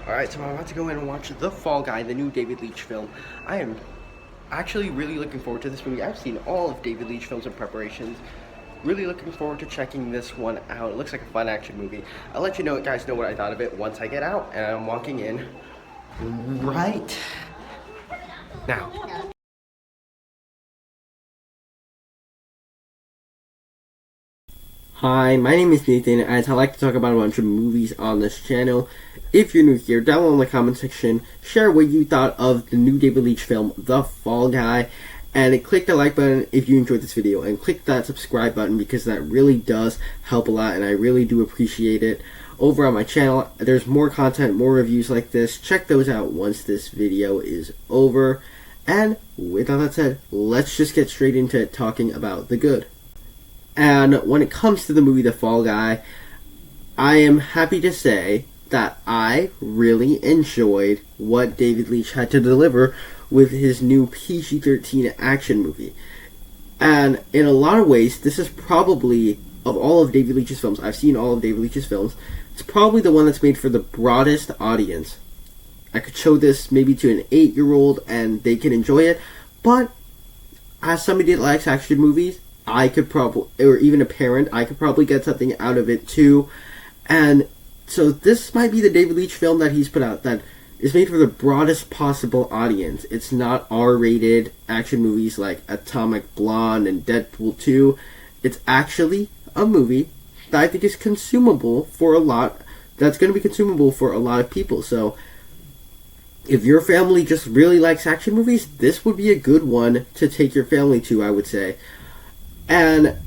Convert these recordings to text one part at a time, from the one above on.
Alright, so I'm about to go in and watch The Fall Guy, the new David Leitch film. I am actually really looking forward to this movie. I've seen all of David Leitch films in preparations. Really looking forward to checking this one out. It looks like a fun action movie. I'll let you guys know what I thought of it once I get out, and I'm walking in right now. Hi, my name is Nathan, as I like to talk about a bunch of movies on this channel. If you're new here, down below in the comment section, share what you thought of the new David Leitch film, The Fall Guy, and click the like button if you enjoyed this video, and click that subscribe button because that really does help a lot, and I really do appreciate it. Over on my channel, there's more content, more reviews like this. Check those out once this video is over. And with all that said, let's just get straight into talking about the good. And when it comes to the movie The Fall Guy, I am happy to say that I really enjoyed what David Leitch had to deliver with his new PG-13 action movie. And in a lot of ways, this is probably, of all of David Leitch's films, I've seen all of David Leitch's films, it's probably the one that's made for the broadest audience. I could show this maybe to an 8-year-old and they can enjoy it, but as somebody that likes action movies, I could probably, or even a parent, I could probably get something out of it too. And so this might be the David Leitch film that he's put out that is made for the broadest possible audience. It's not R-rated action movies like Atomic Blonde and Deadpool 2. It's actually a movie that I think is consumable for a lot, that's going to be consumable for a lot of people. So if your family just really likes action movies, this would be a good one to take your family to, I would say. And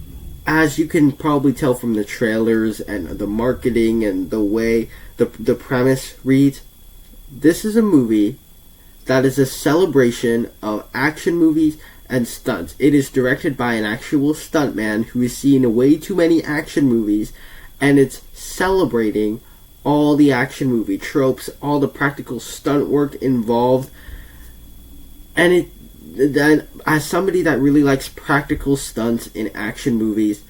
as you can probably tell from the trailers and the marketing and the way the premise reads, this is a movie that is a celebration of action movies and stunts. It is directed by an actual stuntman who has seen way too many action movies, and it's celebrating all the action movie tropes, all the practical stunt work involved, and then as somebody that really likes practical stunts in action movies,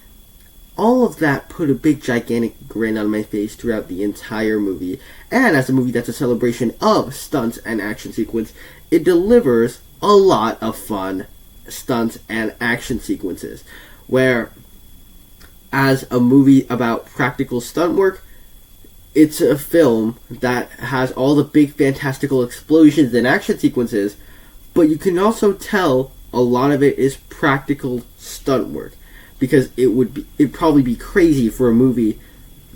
all of that put a big gigantic grin on my face throughout the entire movie. And as a movie that's a celebration of stunts and action sequence, it delivers a lot of fun stunts and action sequences. Where as a movie about practical stunt work, it's a film that has all the big fantastical explosions and action sequences, but you can also tell a lot of it is practical stunt work, because it'd probably be crazy for a movie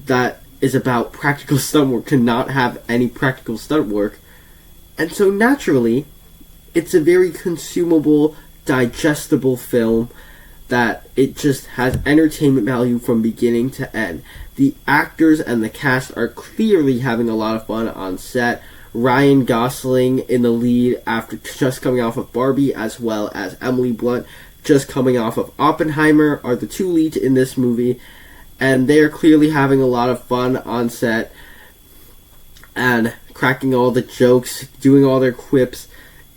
that is about practical stunt work to not have any practical stunt work. And so naturally, it's a very consumable, digestible film that it just has entertainment value from beginning to end. The actors and the cast are clearly having a lot of fun on set. Ryan Gosling in the lead after just coming off of Barbie, as well as Emily Blunt just coming off of Oppenheimer, are the two leads in this movie, and they're clearly having a lot of fun on set and cracking all the jokes, doing all their quips.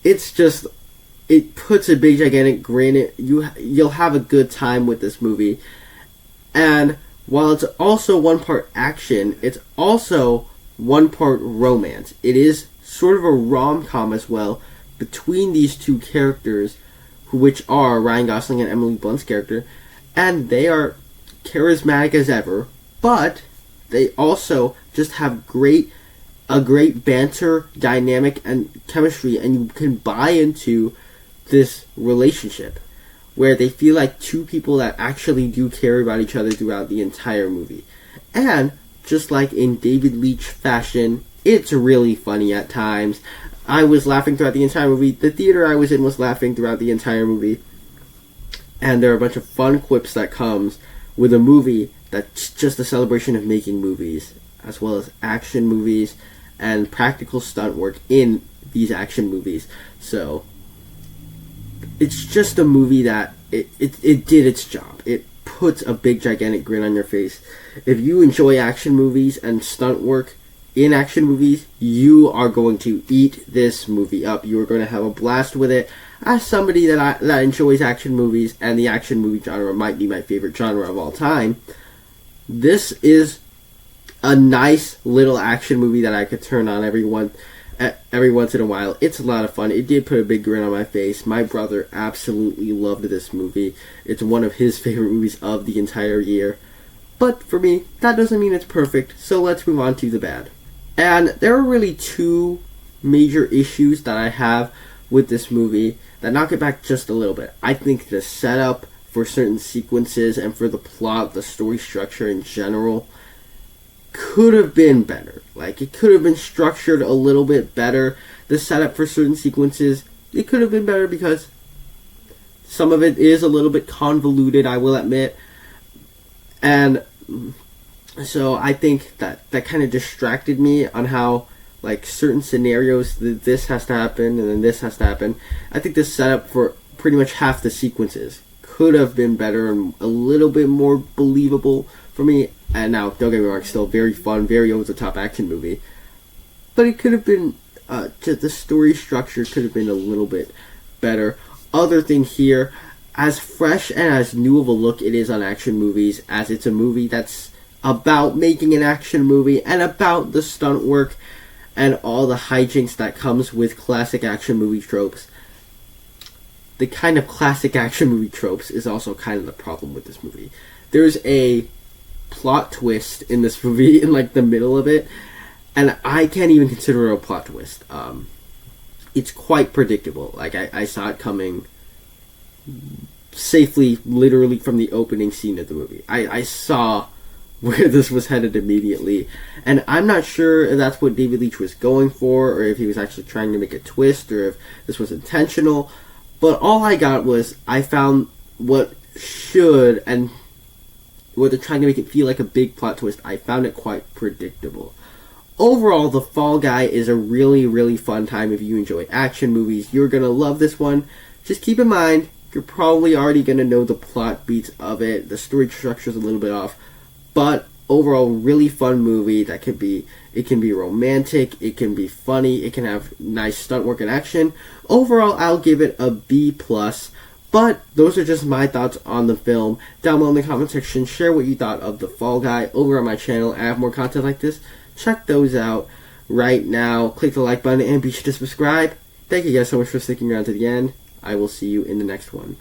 It's just, it puts a big gigantic grin. You'll have a good time with this movie. And while it's also one part action, it's also one part romance. It is sort of a rom-com as well between these two characters, which are Ryan Gosling and Emily Blunt's character, and they are charismatic as ever, but they also just have a great banter, dynamic, and chemistry, and you can buy into this relationship where they feel like two people that actually do care about each other throughout the entire movie. And just like in David Leitch fashion, it's really funny at times. I was laughing throughout the entire movie. The theater I was in was laughing throughout the entire movie. And there are a bunch of fun quips that comes with a movie that's just a celebration of making movies, as well as action movies and practical stunt work in these action movies. So it's just a movie that it did its job. It puts a big gigantic grin on your face. If you enjoy action movies and stunt work in action movies, you are going to eat this movie up. You are going to have a blast with it. As somebody that enjoys action movies, and the action movie genre might be my favorite genre of all time, this is a nice little action movie that I could turn on every once in a while. It's a lot of fun. It did put a big grin on my face. My brother absolutely loved this movie. It's one of his favorite movies of the entire year. But for me, that doesn't mean it's perfect, so let's move on to the bad. And there are really two major issues that I have with this movie that knock it back just a little bit. I think the setup for certain sequences and for the plot, the story structure in general, could have been better. Like, it could have been structured a little bit better. The setup for certain sequences, it could have been better because some of it is a little bit convoluted, I will admit. And so I think that kind of distracted me on how, like, certain scenarios, this has to happen and then this has to happen. I think the setup for pretty much half the sequences could have been better and a little bit more believable for me. And now, don't get me wrong, still very fun, very over-the-top action movie. But it could have been, just the story structure could have been a little bit better. Other thing here, as fresh and as new of a look it is on action movies, as it's a movie that's about making an action movie and about the stunt work and all the hijinks that comes with classic action movie tropes. The kind of classic action movie tropes is also kind of the problem with this movie. There's a plot twist in this movie in, like, the middle of it, and I can't even consider it a plot twist. It's quite predictable. Like, I saw it coming safely, literally from the opening scene of the movie. I saw where this was headed immediately, and I'm not sure if that's what David Leitch was going for, or if he was actually trying to make a twist, or if this was intentional. But all I got was, I found what should, and where they're trying to make it feel like a big plot twist, I found it quite predictable. Overall, The Fall Guy is a really, really fun time if you enjoy action movies. You're going to love this one. Just keep in mind, you're probably already going to know the plot beats of it. The story structure is a little bit off. But overall, really fun movie that can be romantic, it can be funny, it can have nice stunt work and action. Overall, I'll give it a B+. But those are just my thoughts on the film. Down below in the comment section, share what you thought of The Fall Guy. Over on my channel, I have more content like this. Check those out right now. Click the like button and be sure to subscribe. Thank you guys so much for sticking around to the end. I will see you in the next one.